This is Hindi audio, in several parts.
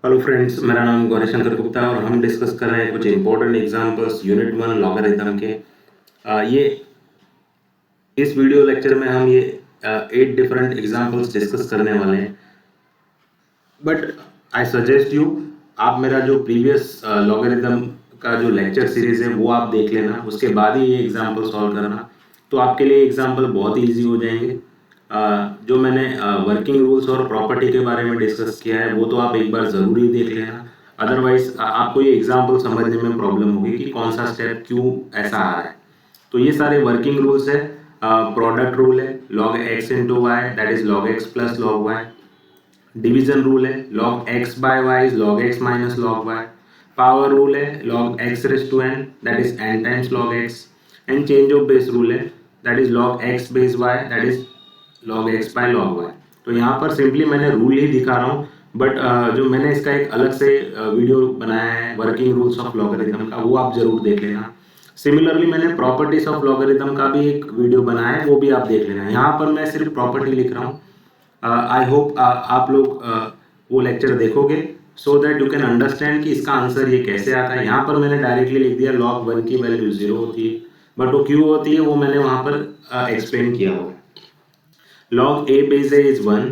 हेलो फ्रेंड्स, मेरा नाम गौरी शंकर गुप्ता और हम डिस्कस कर रहे हैं कुछ इंपॉर्टेंट एग्जांपल्स यूनिट 1 लॉगरिथम के। ये इस वीडियो लेक्चर में हम ये 8 डिफरेंट एग्जांपल्स डिस्कस करने वाले हैं। बट आई सजेस्ट यू, आप मेरा जो प्रीवियस लॉगरिथम का जो लेक्चर सीरीज है वो आप देख लेना, उसके बाद ही ये एग्जांपल सॉल्व करना, तो आपके लिए एग्जांपल बहुत ही ईजी हो जाएंगे। जो मैंने वर्किंग रूल्स और प्रॉपर्टी के बारे में डिस्कस किया है वो तो आप एक बार ज़रूर ही देख लेना। अदरवाइज आपको ये एग्जांपल समझने में प्रॉब्लम होगी कि कौन सा स्टेप क्यों ऐसा आ रहा है। तो ये सारे वर्किंग रूल्स है। प्रोडक्ट रूल है log x into y, that is log x plus log y। Division rule है log x by y is log x minus log y। Power rule है log x raise to n, that is n times log x। And change of base rule है that is log x base y, that is log x by log y। तो यहाँ पर सिंपली मैंने रूल ही दिखा रहा हूँ, बट जो मैंने इसका एक अलग से वीडियो बनाया है वर्किंग रूल्स ऑफ लॉगरिथम का, वो आप जरूर देख लेना। सिमिलरली मैंने प्रॉपर्टीज ऑफ लॉगरिथम का भी एक वीडियो बनाया है, वो भी आप देख लेना। यहाँ पर मैं सिर्फ प्रॉपर्टी लिख रहा हूँ। आई होप आप लोग वो लेक्चर देखोगे so that you can understand कि इसका आंसर ये कैसे आता है। यहाँ पर मैंने डायरेक्टली लिख दिया log 1 की वैल्यू 0 होती है, बट वो क्यों होती है वो मैंने वहाँ पर एक्सप्लेन किया होगा। log a base a is 1,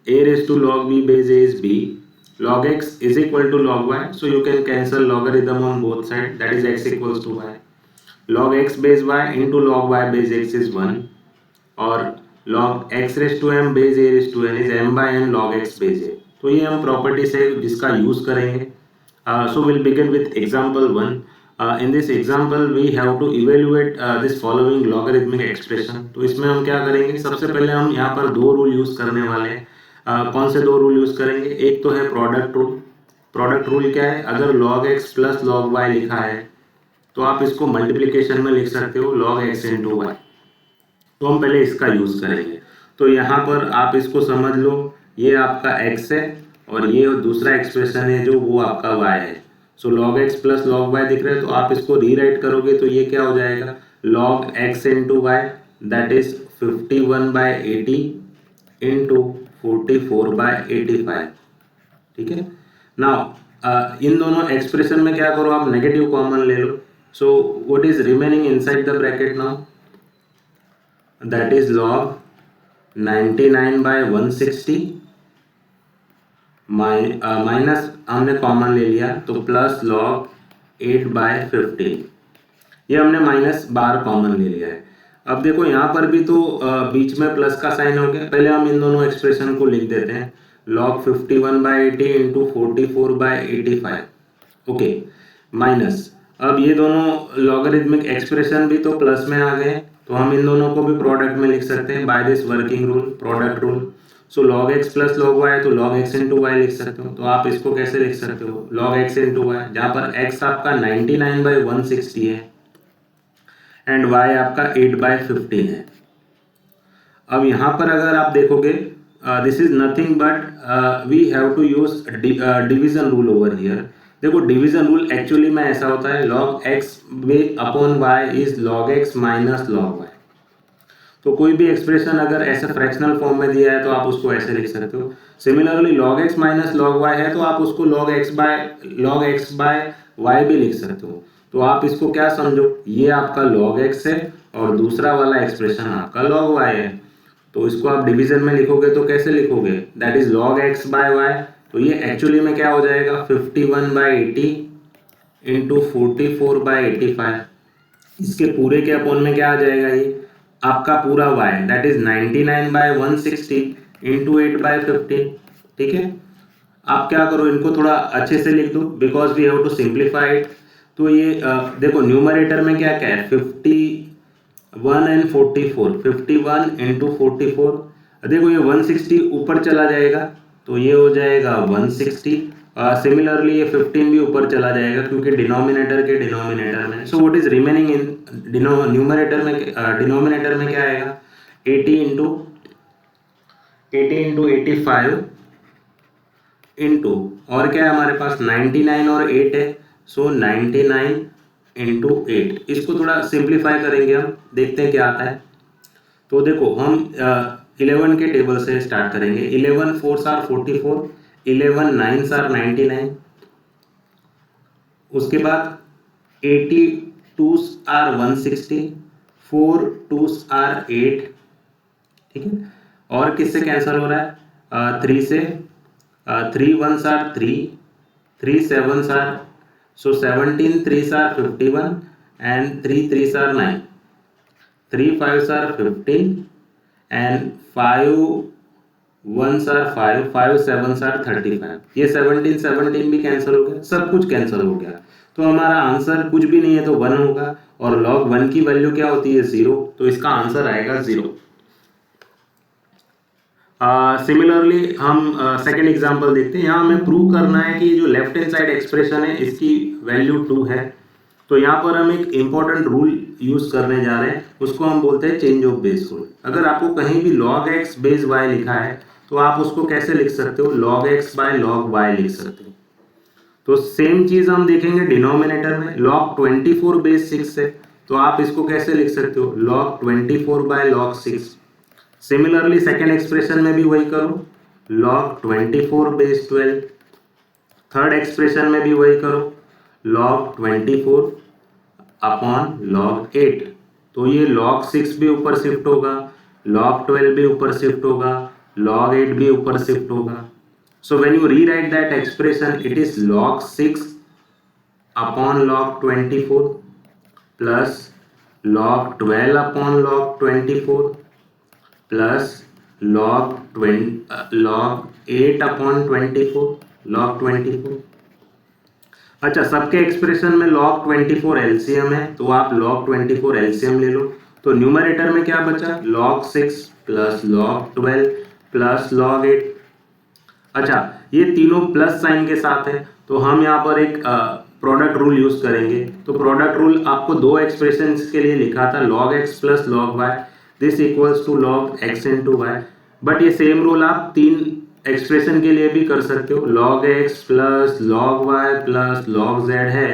a raised to log b base a is b, log x is equal to log y, so you can cancel logarithm on both sides, that is x equals to y. log x base y into log y base x is 1, और log x raise to m base a raise to n is m by n log x base a। तो ये हम प्रॉपर्टी से जिसका यूज करेंगे। So will begin with example 1। in this example we have to evaluate this following logarithmic expression। तो इसमें हम क्या करेंगे, सबसे पहले हम यहाँ पर दो रूल यूज करने वाले हैं। कौन से दो रूल यूज करेंगे, एक तो है प्रोडक्ट रूल। प्रोडक्ट रूल क्या है, अगर log x plus log y लिखा है तो आप इसको मल्टीप्लीकेशन में लिख सकते हो log x इंटू वाई। तो हम पहले इसका यूज करेंगे। तो यहाँ पर आप इसको समझ लो, ये आपका x है और ये दूसरा एक्सप्रेशन है जो वो आपका y है। सो log x plus log y दिख रहा है, तो आप इसको रीराइट करोगे तो ये क्या हो जाएगा, log x into y, that is 51/80 into 44/85। ठीक है। नाउ इन दोनों एक्सप्रेशन में क्या करो, आप नेगेटिव कॉमन ले लो। So what is remaining inside the bracket now, that is log 99/160 minus हमने कॉमन ले लिया तो प्लस log 8/15। ये हमने माइनस बार कॉमन ले लिया है। अब देखो यहाँ पर भी तो बीच में प्लस का साइन हो गया। पहले हम इन दोनों एक्सप्रेशन को लिख देते हैं, log 51/80 इंटू 44/85। ओके, माइनस अब ये दोनों लॉगरिथमिक एक्सप्रेशन भी तो प्लस में आ गए, तो हम इन दोनों को भी प्रोडक्ट में लिख सकते हैं by this working rule, product rule. So log x plus log y, तो log x इंटू वाई लिख सकते हो। तो आप इसको कैसे लिख सकते हो, log x इंटू वाई, जहाँ पर x आपका 99/160 है एंड y आपका 8/15 है। अब यहाँ पर अगर आप देखोगे, this is nothing but we have to use division rule over here. देखो डिवीजन रूल एक्चुअली में ऐसा होता है, log x upon y is log x minus log y। तो कोई भी एक्सप्रेशन अगर ऐसे फ्रैक्शनल फॉर्म में दिया है तो आप उसको ऐसे लिख सकते हो। Similarly log x minus log y है तो आप उसको log x बाय y भी लिख सकते हो। तो आप इसको क्या समझो, ये आपका log x है और दूसरा वाला एक्सप्रेशन आपका log y है। तो इसको आप डिवीजन में लिखोगे तो कैसे लिखोगे, that is log x by y। तो ये एक्चुअली में क्या हो जाएगा, 51/80 इंटू 44/85। इसके पूरे के अपॉन में क्या आ जाएगा, ये आपका पूरा y, दैट इज 99/160 इंटू 8/15। ठीक है। आप क्या करो, इनको थोड़ा अच्छे से लिख दो because we have to simplify it. तो ये देखो न्यूमरेटर में क्या क्या है, 51 एंड 44, 51 इंटू 44। देखो ये 160 ऊपर चला जाएगा तो ये हो जाएगा 160। सिमिलरली ये 15 भी ऊपर चला जाएगा क्योंकि डिनोमिनेटर के डिनोमिनेटर में। सो what is remaining in numerator में, डिनोमिनेटर में क्या आएगा, 80 इंटू 85 इंटू, और क्या है हमारे पास 99 और 8 है। सो 99 इंटू 8। इसको थोड़ा सिंप्लीफाई करेंगे हम, देखते हैं क्या आता है। तो देखो हम 11 के टेबल से स्टार्ट करेंगे। 11 4s are 44, 11 9s आर 99, उसके बाद 82s आर 160, 4 2s आर 8, ठीक है। और किससे कैंसिल हो रहा है? 3 से 3 1s are 3, 3 7s are, so 17 3s are 51 and 3 3s are 9, 3 5s are 15 and 5 1s are 5, 5 7s are 35। ये 17 17 भी कैंसिल हो गया, सब कुछ कैंसिल हो गया, तो हमारा आंसर कुछ भी नहीं है तो 1 होगा, और log 1 की वैल्यू क्या होती है? 0, तो इसका आंसर आएगा 0। सिमिलरली हम सेकेंड एग्जांपल देखते हैं। यहाँ हमें प्रूव करना है कि जो लेफ्ट हैंड साइड एक्सप्रेशन है इसकी वैल्यू 2 है। तो यहाँ पर हम एक इंपॉर्टेंट रूल यूज करने जा रहे हैं, उसको हम बोलते हैं चेंज ऑफ बेस रूल। अगर आपको कहीं भी log x बेस y लिखा है तो आप उसको कैसे लिख सकते हो? log x by log y लिख सकते हो। तो सेम चीज हम देखेंगे डिनोमिनेटर में, log 24 बेस 6 है तो आप इसको कैसे लिख सकते हो? log 24 by log 6। Similarly second expression में भी वही करो, log 24 बेस 12। थर्ड एक्सप्रेशन में भी वही करो, log 24 अपॉन log 8। तो ये log 6 भी ऊपर शिफ्ट होगा, log 12 भी ऊपर शिफ्ट होगा, log 8 भी ऊपर शिफ्ट होगा। सो when you rewrite that expression, it is log 6 upon log 24 plus log 12 upon log 24 plus log 8 upon 24 log 24। अच्छा, सबके एक्सप्रेशन में log 24 एलसीएम है तो आप log 24 एलसीएम ले लो। तो न्यूमरेटर में क्या बचा? log 6 plus log 12 plus log 8। अच्छा, ये तीनों प्लस साइन के साथ है तो हम यहाँ पर एक प्रोडक्ट रूल यूज करेंगे। तो प्रोडक्ट रूल आपको दो एक्सप्रेशन के लिए लिखा था, log x plus log y, this equals to log x into y। But ये सेम रूल आप तीन एक्सप्रेशन के लिए भी कर सकते हो, log x plus log y plus log z है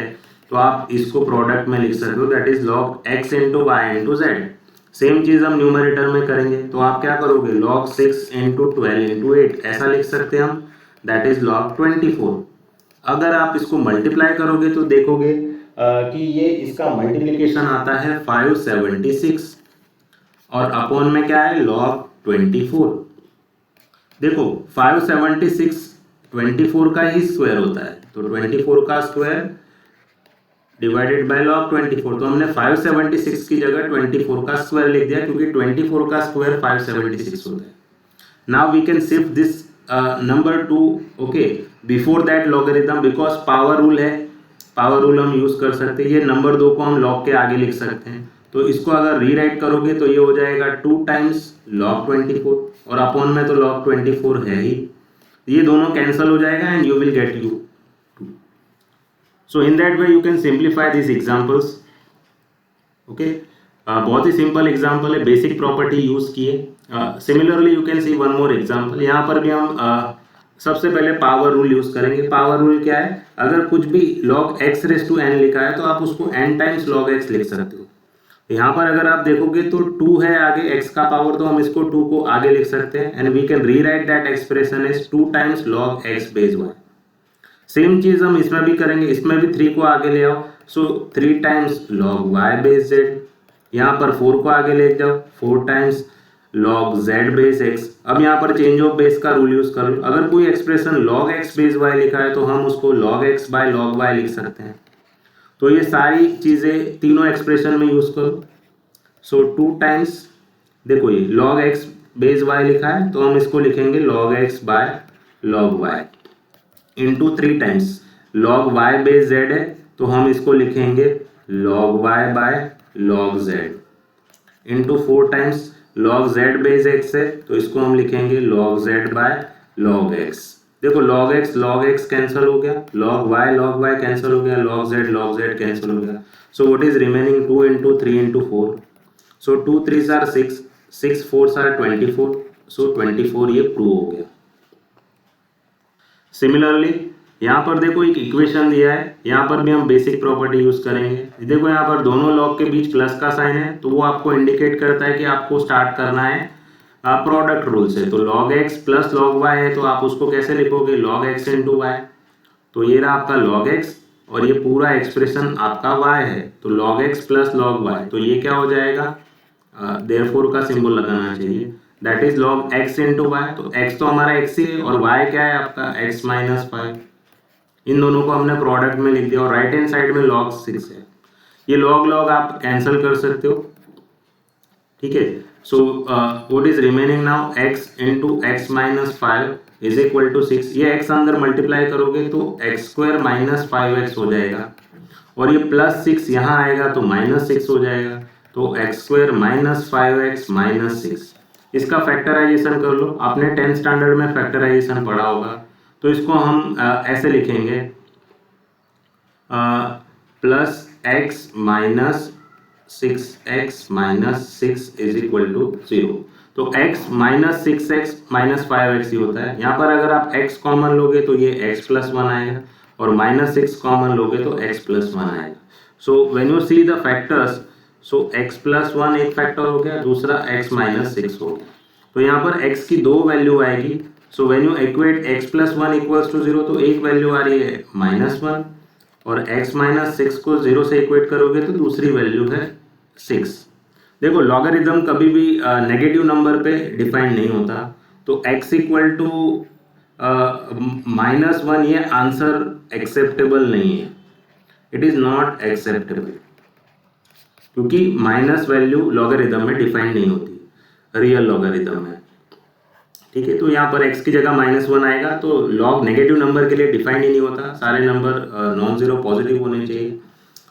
तो आप इसको प्रोडक्ट में लिख सकते हो, that is log x into y into z। Same चीज हम न्यूमरेटर में करेंगे तो आप क्या करोगे? log 6 इंटू 12 इंटू 8 ऐसा लिख सकते हैं हम, दैट इज log 24। अगर आप इसको मल्टीप्लाई करोगे तो देखोगे कि ये इसका मल्टीप्लिकेशन आता है 576 और अपॉन में क्या है? log 24। देखो 576 24 का ही स्क्वायर होता है, तो 24 का स्क्वायर डिवाइडेड बाय log 24। तो हमने 576 की जगह 24 का स्क्वायर लिख दिया क्योंकि 24 का स्क्वायर 576 होता है। Now we can shift this number to okay before that logarithm, because power rule है, पावर रूल हम यूज कर सकते हैं। ये नंबर 2 को हम log के आगे लिख सकते हैं, तो इसको अगर रीराइट करोगे तो ये हो जाएगा 2 टाइम्स log 24 और अपॉन में तो log 24 है ही, ये दोनों कैंसिल हो जाएगा and you will get u। So in that way you can simplify this examples. Okay, बहुत ही सिंपल एग्जांपल है, बेसिक प्रॉपर्टी यूज किए। Similarly you can see one more example. यहाँ पर भी हम सबसे पहले पावर रूल यूज करेंगे। पावर रूल क्या है? अगर कुछ भी log x raise to n लिखा है तो आप उसको n टाइम्स log x लिख सकते हो। यहाँ पर अगर आप देखोगे तो 2 है आगे x का पावर, तो हम इसको 2 को आगे लिख सकते हैं and we can rewrite that expression is 2 times log x base 1। Same चीज हम इसमें भी करेंगे, इसमें भी 3 को आगे ले आओ, so 3 times log y base z। यहाँ पर 4 को आगे ले जाओ, 4 times log z base x। अब यहाँ पर चेंज ऑफ बेस का रूल यूज कर लो। अगर कोई expression log x base y लिखा है तो हम उसको log x by log y लिख सकते हैं। तो ये सारी चीजें तीनों एक्सप्रेशन में यूज करो। सो 2 टाइम्स, देखो ये log x बेस y लिखा है तो हम इसको लिखेंगे log x by log y into 3 times log y base z है तो हम इसको लिखेंगे log y by log z into 4 times log z base x है तो इसको हम लिखेंगे log z by log x। देखो log x कैंसिल हो गया, log y कैंसिल हो गया, log z कैंसिल हो गया। So what is remaining? 2 into 3 into 4। So 2 3s are 6, 6 4s are 24। So 24 ये प्रूव हो गया। सिमिलरली यहाँ पर देखो एक इक्वेशन दिया है, यहाँ पर भी हम बेसिक प्रॉपर्टी यूज करेंगे। देखो यहाँ पर दोनों लॉग के बीच प्लस का साइन है तो वो आपको इंडिकेट करता है कि आपको स्टार्ट करना है प्रोडक्ट रूल से। तो log x plus log y है तो आप उसको कैसे लिखोगे, log x इंटू वाई। तो ये रहा आपका log x और ये पूरा एक्सप्रेशन आपका y है, तो log x plus log y, तो ये क्या हो जाएगा, देयरफॉर का सिंबल लगाना चाहिए, that is log x into y. तो x तो हमारा x ही है और y क्या है आपका x माइनस 5। इन दोनों को हमने प्रोडक्ट में लिख दिया और राइट हैंड साइड में log 6 है। ये log आप कैंसिल कर सकते हो, ठीक है। So what is remaining now, x into x minus 5 is equal to 6। ये x अंदर मल्टीप्लाई करोगे तो एक्स स्क्वायर माइनस 5x हो जाएगा और ये प्लस 6 यहाँ आएगा तो माइनस 6 हो जाएगा, तो x square minus 5x minus 6। इसका फैक्टराइजेशन कर लो, आपने 10th स्टैंडर्ड में फैक्टराइजेशन पढ़ा होगा। तो इसको हम ऐसे लिखेंगे, plus x minus 6x minus 6 is equal to 0। तो x minus 6x minus 5x ही होता है। यहाँ पर अगर आप x कॉमन लोगे तो ये x प्लस 1 आएगा और माइनस 6 कॉमन लोगे तो x प्लस 1 आएगा। सो when you see the factors, so x plus 1 एक फैक्टर हो गया, दूसरा x माइनस 6 हो गया। तो यहाँ पर x की दो वैल्यू आएगी। So when you equate x plus 1 equals to 0, तो एक वैल्यू आ रही है माइनस 1 और x माइनस 6 को 0 से इक्वेट करोगे तो दूसरी वैल्यू है 6। देखो लॉगरिथम कभी भी नेगेटिव नंबर पे डिफाइन नहीं होता, तो x इक्वल टू माइनस 1 ये आंसर एक्सेप्टेबल नहीं है, इट इज नॉट एक्सेप्टेबल, क्योंकि माइनस वैल्यू लॉगरिथम में डिफाइन नहीं होती, रियल लॉगरिथम में, ठीक है। तो यहाँ पर x की जगह माइनस 1 आएगा, तो लॉग नेगेटिव नंबर के लिए डिफाइन ही नहीं होता, सारे नंबर नॉन जीरो पॉजिटिव होने चाहिए।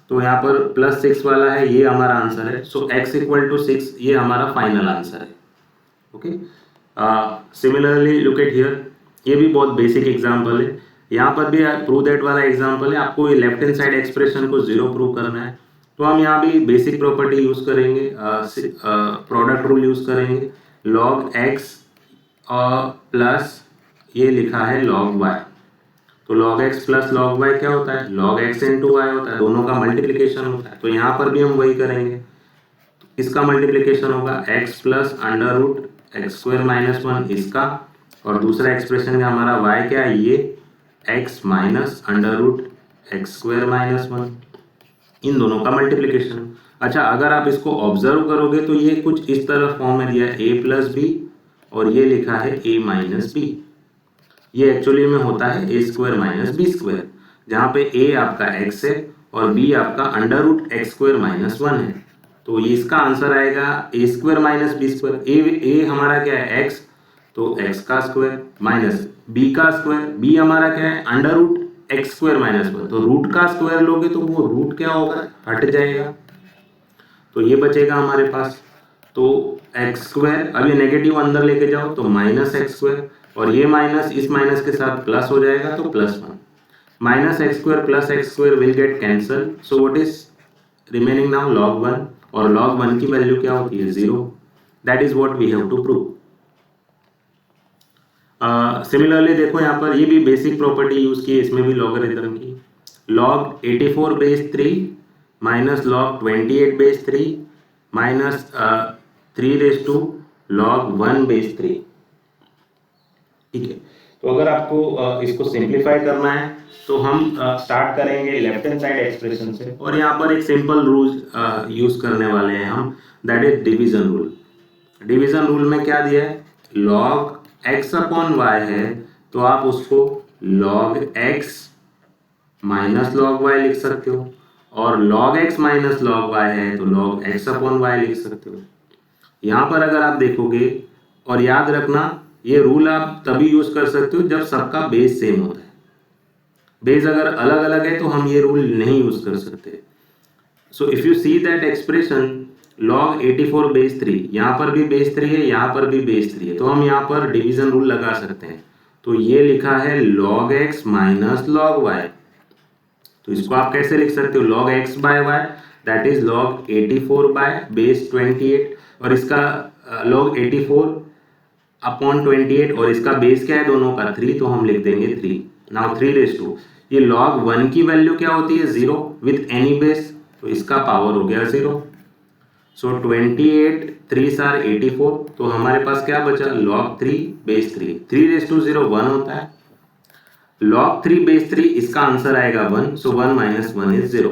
तो यहाँ पर प्लस 6 वाला है, ये हमारा आंसर है। सो x इक्वल टू 6 ये हमारा फाइनल आंसर है, okay. Similarly look at here, ये भी बहुत बेसिक एग्जांपल है। यहाँ पर भी प्रूव दैट वाला एग्जांपल है, आपको ये लेफ्ट हैंड साइड एक्सप्रेशन को 0 प्रूव करना है। तो हम यहाँ भी बेसिक प्रॉपर्टी यूज करेंगे, प्रोडक्ट रूल यूज करेंगे, log x प्लस ये लिखा है log y। तो log x plus log y क्या होता है, log x इंटू वाई होता है, दोनों का मल्टीप्लिकेशन होता है। तो यहाँ पर भी हम वही करेंगे, इसका मल्टीप्लिकेशन होगा x plus under root x square minus 1 इसका, और दूसरा एक्सप्रेशन में हमारा y क्या है, ये x minus under root x square minus 1, इन दोनों का मल्टीप्लिकेशन। अच्छा, अगर आप इसको ऑब्जर्व करोगे तो ये कुछ इस तरह फॉर्म में दिया है a प्लस बी और ये लिखा है a माइनस बी। ये एक्चुअली में होता है a square minus B square, जहाँ पे a आपका x है और b आपका under root x square minus 1 है। तो ये इसका आंसर आएगा a square minus B square. a हमारा क्या है x, तो x का स्क्वायर माइनस b का स्क्वायर, b हमारा क्या है under root x square minus 1, तो रूट का स्क्वायर लोगे तो वो रूट क्या होगा, हट जाएगा, तो ये बचेगा हमारे पास। तो एक्स स्क्वायर, अब ये नेगेटिव अंदर लेके जाओ तो माइनस एक्स स्क्वायर, और ये माइनस इस माइनस के साथ प्लस हो जाएगा तो plus 1, minus x square plus x square will get cancel. So what is remaining now, log 1, और log 1 की वैल्यू क्या होती है, 0। That is what we have to prove. Similarly देखो यहाँ पर ये भी बेसिक प्रॉपर्टी यूज की है, इसमें भी लॉगरिथम की, log 84 base 3 minus log 28 base 3 minus 3 raise to log 1 base 3, ठीक है। तो अगर आपको इसको सिंप्लीफाई करना है तो हम स्टार्ट करेंगे लेफ्ट हैंड साइड एक्सप्रेशन से, और यहाँ पर एक सिंपल रूल यूज करने वाले हैं हम, that is division rule. Division rule में क्या दिया है, log x अपॉन y है तो आप उसको log x minus log y लिख सकते हो, और log x minus log y है तो log x अपॉन y लिख सकते हो। यहाँ पर अगर आप देखोगे, और याद रखना ये रूल आप तभी यूज कर सकते हो जब सबका बेस सेम होता है, बेस अगर अलग अलग है तो हम ये रूल नहीं यूज कर सकते। So if you see that expression log 84 base 3, यहाँ पर भी बेस 3 है, यहाँ पर भी बेस 3 है, तो हम यहाँ पर डिवीजन रूल लगा सकते हैं। तो ये लिखा है log x minus log y, तो इसको आप कैसे लिख सकते हो, log x by y that is log 84 by base 28, और इसका log 84 अपॉन 28, और इसका बेस क्या है दोनों का 3, तो हम लिख देंगे 3। नाउ 3 रेज टू, ये log 1 की वैल्यू क्या होती है, 0 विथ एनी बेस, तो इसका पावर हो गया 0। सो 28 3 आर 84, तो हमारे पास क्या बचा log 3 बेस 3, 3⁻0 1 होता है, log 3 बेस 3 इसका आंसर आएगा 1, सो 1 माइनस 1 इज 0,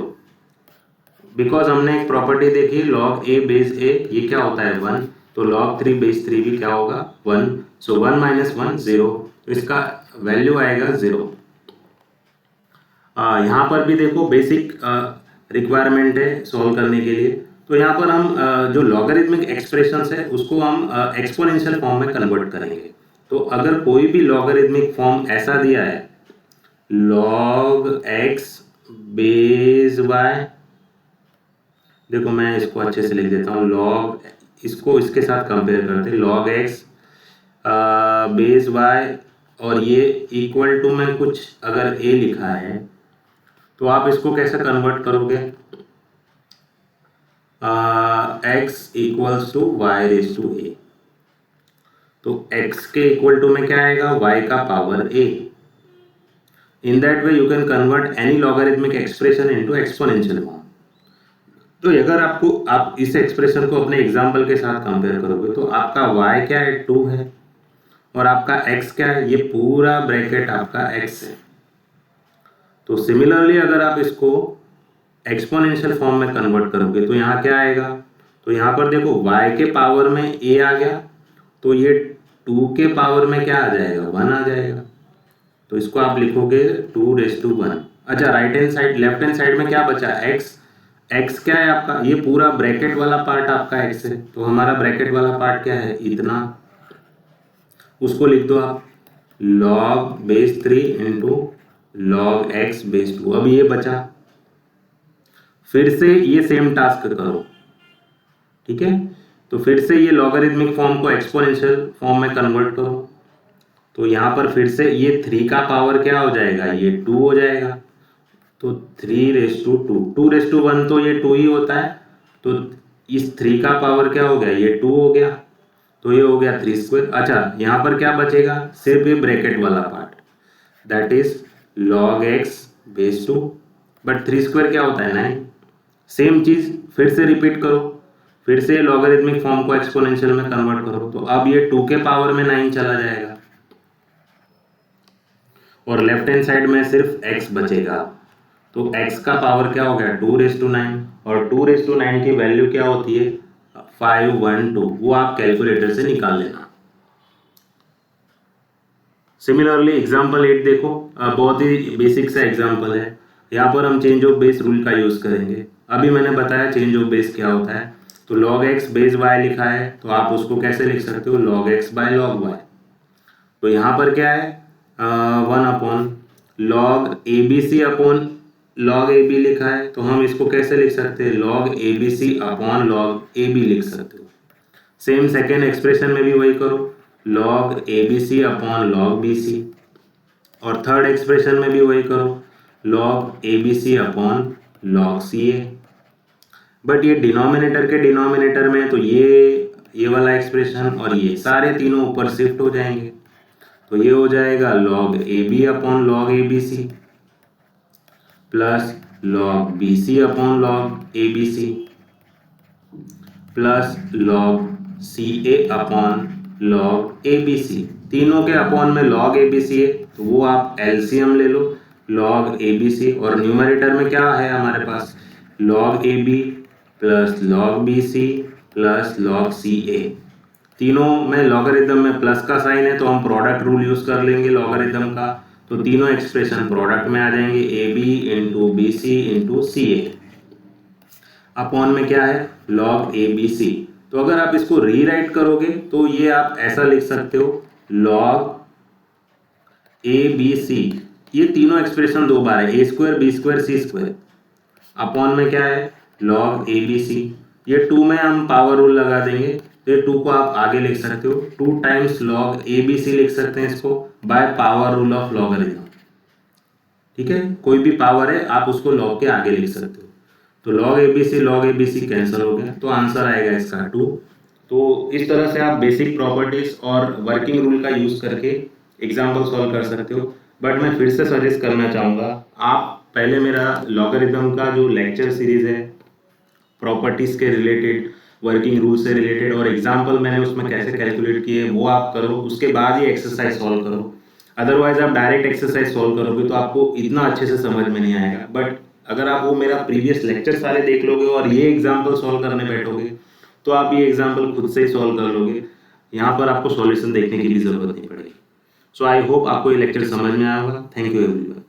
बिकॉज हमने एक प्रॉपर्टी देखी log a बेस a, ये क्या होता है 1, तो log 3 बेस 3 भी क्या होगा 1, सो 1 माइनस 1 0, तो इसका वैल्यू आएगा 0। यहाँ पर भी देखो बेसिक रिक्वायरमेंट है सॉल्व करने के लिए, तो यहाँ पर हम जो लॉगरिथमिक एक्सप्रेशंस है उसको हम एक्सपोनेंशियल फॉर्म में कन्वर्ट करेंगे। तो अगर कोई भी लॉगरिथमिक फॉर्म ऐसा दिया है log x बेस y, देखो मैं इसको अच्छे से लिख देता हूँ, log, इसको इसके साथ कंपेयर करते हैं, log x बेस y, और ये इक्वल टू में कुछ अगर a लिखा है तो आप इसको कैसे कन्वर्ट करोगे, x equals to Y raise to a, तो x के इक्वल टू में क्या आएगा y का power a। In that way you can convert any logarithmic expression into exponential form. तो अगर आप इस एक्सप्रेशन को अपने एग्जाम्पल के साथ कंपेयर करोगे तो आपका y क्या है 2 है, और आपका x क्या है, ये पूरा ब्रैकेट आपका x है। तो सिमिलरली अगर आप इसको एक्सपोनेंशियल फॉर्म में कन्वर्ट करोगे तो यहाँ क्या आएगा, तो यहाँ पर देखो y के पावर में a आ गया, तो ये 2 के पावर में क्या आ जाएगा 1 आ जाएगा, तो इसको आप लिखोगे 2⁻1। अच्छा right hand side, left hand side में क्या बचा x क्या है आपका, ये पूरा ब्रैकेट वाला पार्ट आपका x है, तो हमारा ब्रैकेट वाला पार्ट क्या है इतना, उसको लिख दो आप log base 3 into log x base 2। अब ये बचा, फिर से ये सेम टास्क करो, ठीक है, तो फिर से ये लॉगरिथमिक फॉर्म को एक्सपोनेंशियल फॉर्म में कन्वर्ट करो, तो यहाँ पर फिर से ये 3 का पावर क्या हो जाएगा, ये 2 हो जाएगा, तो 3⁻2, 2⁻1 तो ये 2 ही होता है, तो इस 3 का पावर क्या हो गया, ये 2 हो गया, तो ये हो गया 3 स्क्वायर। अच्छा यहाँ पर क्या बचेगा, सिर्फ ये ब्रैकेट वाला part, that is log x base 2, but 3 square क्या होता है 9। सेम चीज फिर से रिपीट करो, फिर से लॉगरिथमिक फॉर्म को एक्सपोनेंशियल में कन्वर्ट करो, तो अब ये 2 के पावर में 9 चला जाएगा, और लेफ्ट हैंड साइड में सिर्फ x बचेगा, तो x का पावर क्या हो गया 2�9, और 2�9 की वैल्यू क्या होती है 512, वो आप कैलकुलेटर से निकाल लेना। सिमिलरली एग्जाम्पल 8 देखो, बहुत ही बेसिक सा एग्जाम्पल है, यहाँ पर हम चेंज ऑफ बेस रूल का यूज करेंगे। अभी मैंने बताया चेंज ऑफ बेस क्या होता है, तो log x बेस y लिखा है, तो आप उसको कैसे लिख सकते हो log x by log y, तो यहाँ पर क्या है 1 upon log abc upon log ab लिखा है, तो हम इसको कैसे लिख सकते हैं log abc upon log ab लिख सकते हो। सेम सेकेंड एक्सप्रेशन में भी वही करो, log abc upon log bc, और थर्ड एक्सप्रेशन में भी वही करो log abc upon log ca, but ये डिनोमिनेटर के डिनोमिनेटर में, तो ये वाला एक्सप्रेशन और ये सारे तीनों ऊपर शिफ्ट हो जाएंगे, तो ये हो जाएगा log ab upon log abc plus log bc upon log abc plus log ca upon log abc, तीनों के अपॉन में log abc है, तो वो आप एलसीएम ले लो log abc, और न्यूमरेटर में क्या है हमारे पास log ab plus log bc plus log ca, तीनों में लॉगरिथम में प्लस का साइन है, तो हम प्रोडक्ट रूल यूज कर लेंगे लॉगरिथम का, तो तीनों एक्सप्रेशन प्रोडक्ट में आ जाएंगे, ab into b c into c a, upon में क्या है log abc। तो अगर आप इसको रीराइट करोगे तो ये आप ऐसा लिख सकते हो log abc, ये तीनों एक्सप्रेशन दो बार है, a square B square C square, upon में क्या है log abc, ये 2 में हम पावर रूल लगा देंगे, तो ये 2 को आप आगे लिख सकते हो 2 टाइम्स log abc लिख सकते हैं इसको by power rule of logarithm, ठीक है, कोई भी पावर है आप उसको log के आगे लिख सकते हो, तो log abc कैंसिल हो गया, तो आंसर आएगा इसका 2। तो इस तरह से आप बेसिक प्रॉपर्टीज और वर्किंग रूल का यूज करके एग्जाम्पल सॉल्व कर सकते हो, बट मैं फिर से सजेस्ट करना चाहूँगा आप पहले मेरा लॉगरिथम का जो लेक्चर सीरीज है प्रॉपर्टीज के रिलेटेड वर्किंग रूल से रिलेटेड, और एग्जाम्पल मैंने उसमें कैसे कैलकुलेट किए वो आप करो, उसके बाद ये एक्सरसाइज सॉल्व करो। अदरवाइज आप डायरेक्ट एक्सरसाइज सॉल्व करोगे तो आपको इतना अच्छे से समझ में नहीं आएगा। बट अगर आप वो मेरा प्रीवियस लेक्चर सारे देख लोगे और ये एग्जाम्पल सॉल्व करने बैठोगे तो आप ये एग्जाम्पल खुद से ही सॉल्व कर लोगे, यहाँ पर आपको सॉल्यूशन देखने की भी जरूरत नहीं पड़ेगी। सो आई होप आपको ये लेक्चर समझ में आया होगा। Thank you everyone.